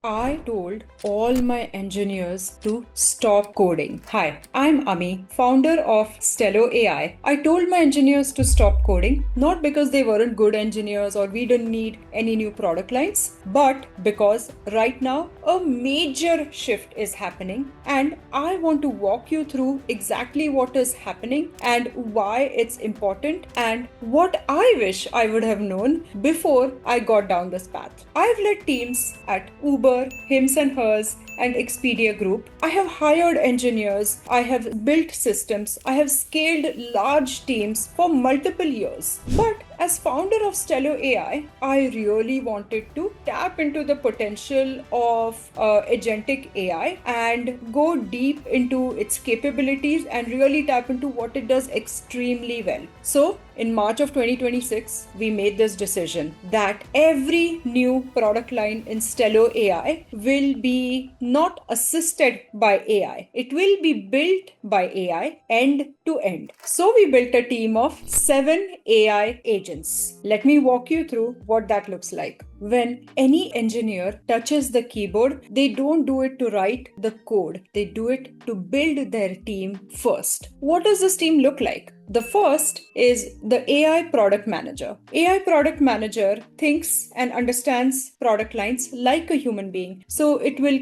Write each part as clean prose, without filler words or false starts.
I told all my engineers to stop coding. Hi, I'm Ami, founder of Stello AI. I told my engineers to stop coding, not because they weren't good engineers or we didn't need any new product lines, but because right now a major shift is happening and I want to walk you through exactly what is happening and why it's important and what I wish I would have known before I got down this path. I've led teams at Uber, Hims and Hers, and Expedia Group. I have hired engineers, I have built systems, I have scaled large teams for multiple years. But as founder of Stello AI, I really wanted to tap into the potential of agentic AI and go deep into its capabilities and really tap into what it does extremely well. So, in March of 2026, we made this decision that every new product line in Stello AI will be not assisted by AI. It will be built by AI end to end. So we built a team of 7 AI agents. Let me walk you through what that looks like. When any engineer touches the keyboard, they don't do it to write the code. They do it to build their team first. What does this team look like? The first is the AI product manager. AI product manager thinks and understands product lines like a human being. So it will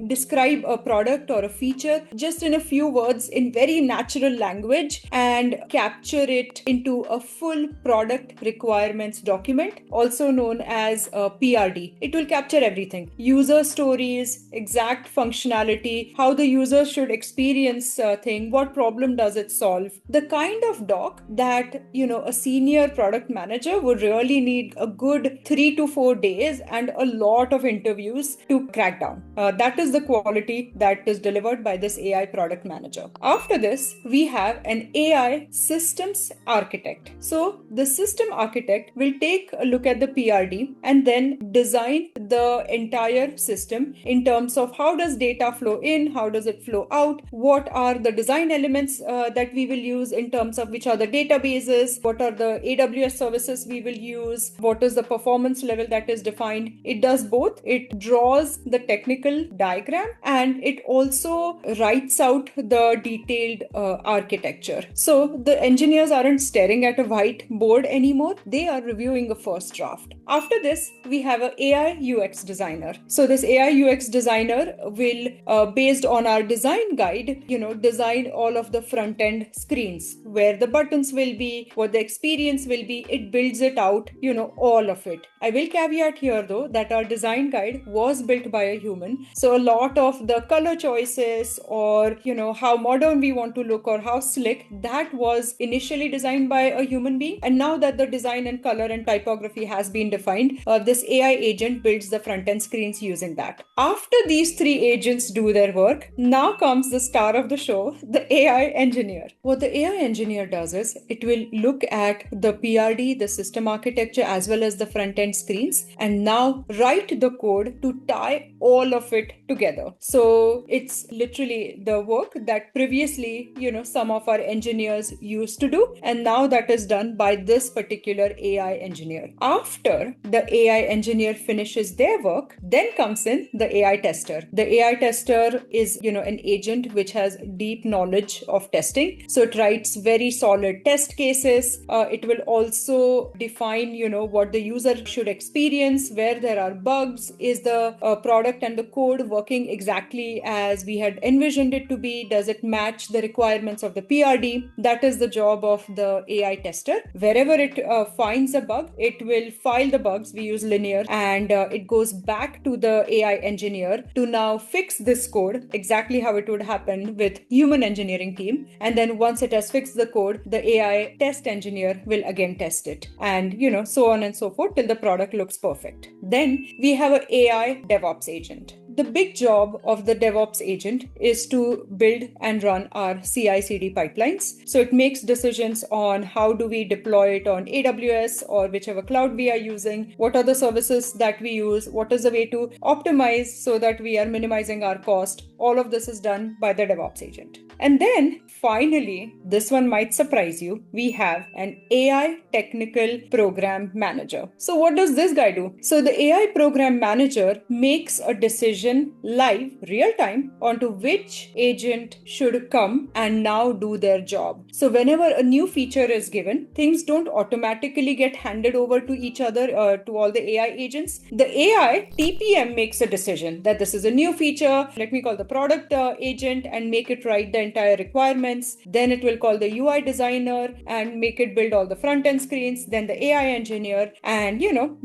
describe a product or a feature just in a few words in very natural language and capture it into a full product requirements document, also known as a PRD. It will capture everything: user stories, exact functionality, how the user should experience a thing, what problem does it solve. The kind of doc that a senior product manager would really need a good 3 to 4 days and a lot of interviews to crack down. That is the quality that is delivered by this AI product manager. After this, we have an AI systems architect. So the system architect will take a look at the PRD and then design the entire system in terms of how does data flow in, how does it flow out, what are the design elements that we will use in terms of which are the databases, what are the AWS services we will use, what is the performance level that is defined. It does both. It draws the technical diagram and it also writes out the detailed architecture. So the engineers aren't staring at a whiteboard anymore. They are reviewing a first draft. After this, we have an AI UX designer. So this AI UX designer will, based on our design guide, design all of the front end screens, where the buttons will be, what the experience will be. It builds it out, all of it. I will caveat here though that our design guide was built by a human. So a lot of the color choices or, how modern we want to look or how slick, that was initially designed by a human being. And now that the design and color and typography has been defined, this AI agent builds the front end screens using that. After these 3 agents do their work, now comes the star of the show, the AI engineer. What the AI engineer does is it will look at the PRD, the system architecture, as well as the front end screens, and now write the code to tie all of it together. So it's literally the work that previously, some of our engineers used to do, and now that is done by this particular AI engineer. After the AI engineer finishes their work, then comes in the AI tester. The AI tester is, an agent which has deep knowledge of testing. So it writes very solid test cases. It will also define, what the user should experience, where there are bugs, is the product and the code working exactly as we had envisioned it to be, does it match the requirements of the PRD. That is the job of the AI tester. Wherever it finds a bug, it will file the bugs. We use linear, and it goes back to the AI engineer to now fix this code exactly how it would happen with human engineering team. And then once it has fixed the code, the AI test engineer will again test it, and so on and so forth till the product looks perfect. Then we have an AI DevOps agent. The big job of the DevOps agent is to build and run our CI/CD pipelines. So it makes decisions on how do we deploy it on AWS or whichever cloud we are using, what are the services that we use, what is the way to optimize so that we are minimizing our cost. All of this is done by the DevOps agent. And then finally, this one might surprise you. We have an AI technical program manager. So what does this guy do? So the AI program manager makes a decision live, real time, onto which agent should come and now do their job. So whenever a new feature is given, things don't automatically get handed over to each other, to all the AI agents. The AI TPM makes a decision that this is a new feature. Let me call the product agent and make it write the entire requirements. Then it will call the UI designer and make it build all the front end screens. Then the AI engineer, and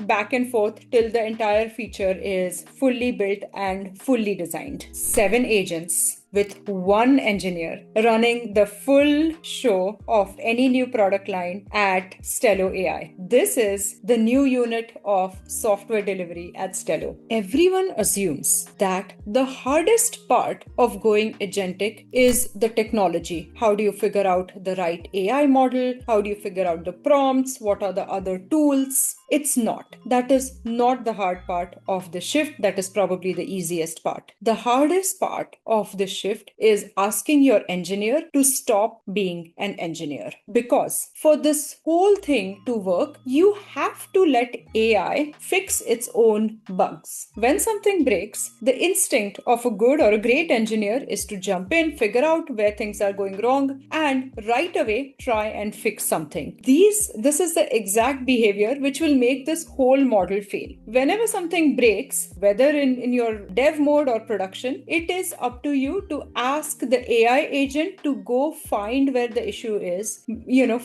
back and forth till the entire feature is fully built and fully designed. 7 agents with one engineer running the full show of any new product line at Stello AI. This is the new unit of software delivery at Stello. Everyone assumes that the hardest part of going agentic is the technology. How do you figure out the right AI model? How do you figure out the prompts? What are the other tools? It's not. That is not the hard part of the shift. That is probably the easiest part. The hardest part of the shift is asking your engineer to stop being an engineer. Because for this whole thing to work, you have to let AI fix its own bugs. When something breaks, the instinct of a good or a great engineer is to jump in, figure out where things are going wrong, and right away try and fix something. This is the exact behavior which will make this whole model fail. Whenever something breaks, whether in your dev mode or production, it is up to you to ask the AI agent to go find where the issue is,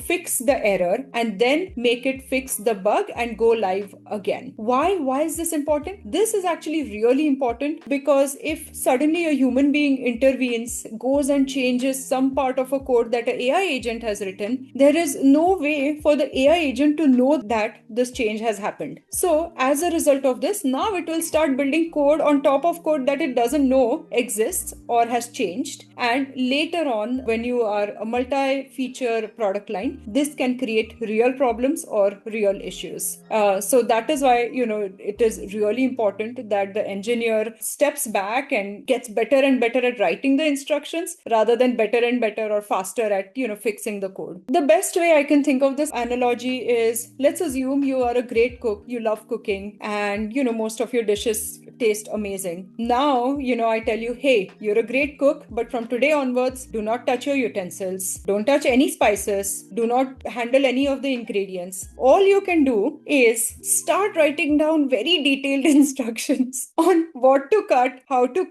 fix the error, and then make it fix the bug and go live again. Why is this important? This is actually really important because if suddenly a human being intervenes, goes and changes some part of a code that an AI agent has written, there is no way for the AI agent to know that this change has happened. So as a result of this, now it will start building code on top of code that it doesn't know exists or has changed. And later on, when you are a multi-feature product line, this can create real problems or real issues. So that is why, it is really important that the engineer steps back and gets better and better at writing the instructions rather than better and better or faster at, fixing the code. The best way I can think of this analogy is, let's assume you are a great cook, you love cooking, and most of your dishes taste amazing. Now, I tell you, hey, you're a great cook, but from today onwards, do not touch your utensils, don't touch any spices, do not handle any of the ingredients. All you can do is start writing down very detailed instructions on what to cut, how to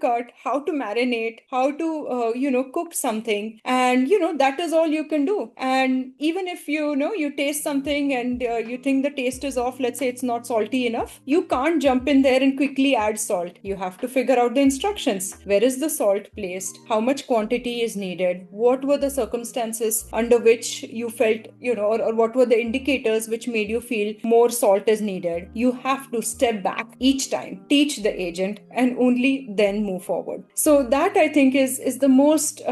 marinate, how to cook something, and that is all you can do. And even if you taste something and you think the taste is off, let's say it's not salty enough, you can't jump in there and quickly add salt. You have to figure out the instructions. Where is the salt placed? How much quantity is needed? What were the circumstances under which you felt, or what were the indicators which made you feel more salt is needed? You have to step back each time, teach the agent, and only then move forward. So that, I think, is the most,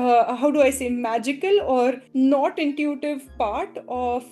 magical or not intuitive part of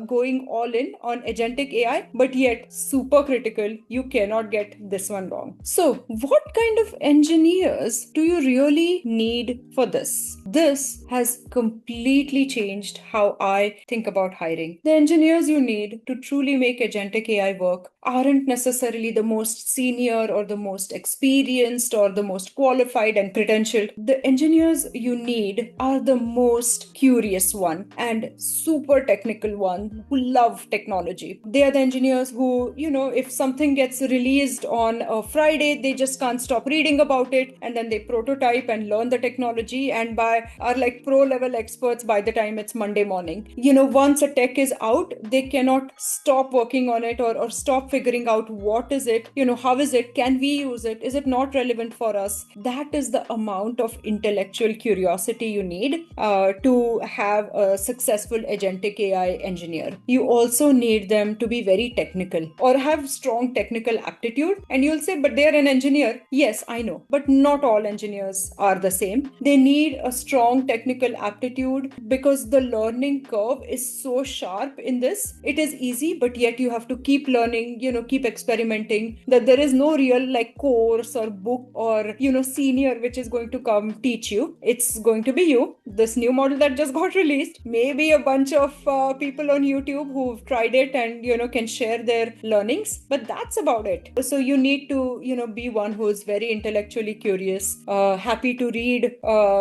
going all in on agentic AI, but yet super critical. You cannot get this one wrong. So what kind of engineers do you really need for this? This has completely changed how I think about hiring. The engineers you need to truly make agentic AI work aren't necessarily the most senior or the most experienced or the most qualified and credentialed. The engineers you need are the most curious one and super technical one who love technology. They are the engineers who, if something gets released on a Friday, they just can't stop reading about it, and then they prototype and learn the technology and are like pro level experts by the time it's Monday morning. Once a tech is out, they cannot stop working on it or stop figuring out what is it, how is it, can we use it, is it not relevant for us? That is the amount of intellectual curiosity you need to have a successful agentic AI engineer. You also need them to be very technical or have strong technical aptitude. And you'll say, but they're an engineer. Yes, I know, but not all engineers are the same. They need a strong technical aptitude because the learning curve is so sharp in this. It is easy, but yet you have to keep learning, keep experimenting, that there is no real course or book or, senior which is going to come teach you. It's going to be you. this new model that just got released, maybe a bunch of people on YouTube who've tried it and, can share their learnings, but that's about it. So you need to, be one who's very intellectually curious, happy to read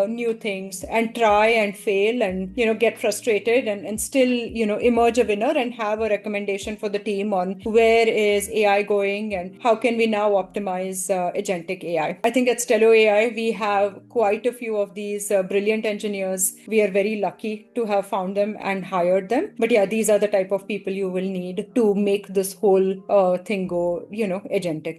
new things and try and fail and, get frustrated and still, emerge a winner and have a recommendation for the team on where is AI going and how can we now optimize agentic AI. I think at Stello AI, we have quite a few of these brilliant engineers. We are very lucky to have found them and hired them. But yeah, these are the type of people you will need to make this whole thing go, agentic.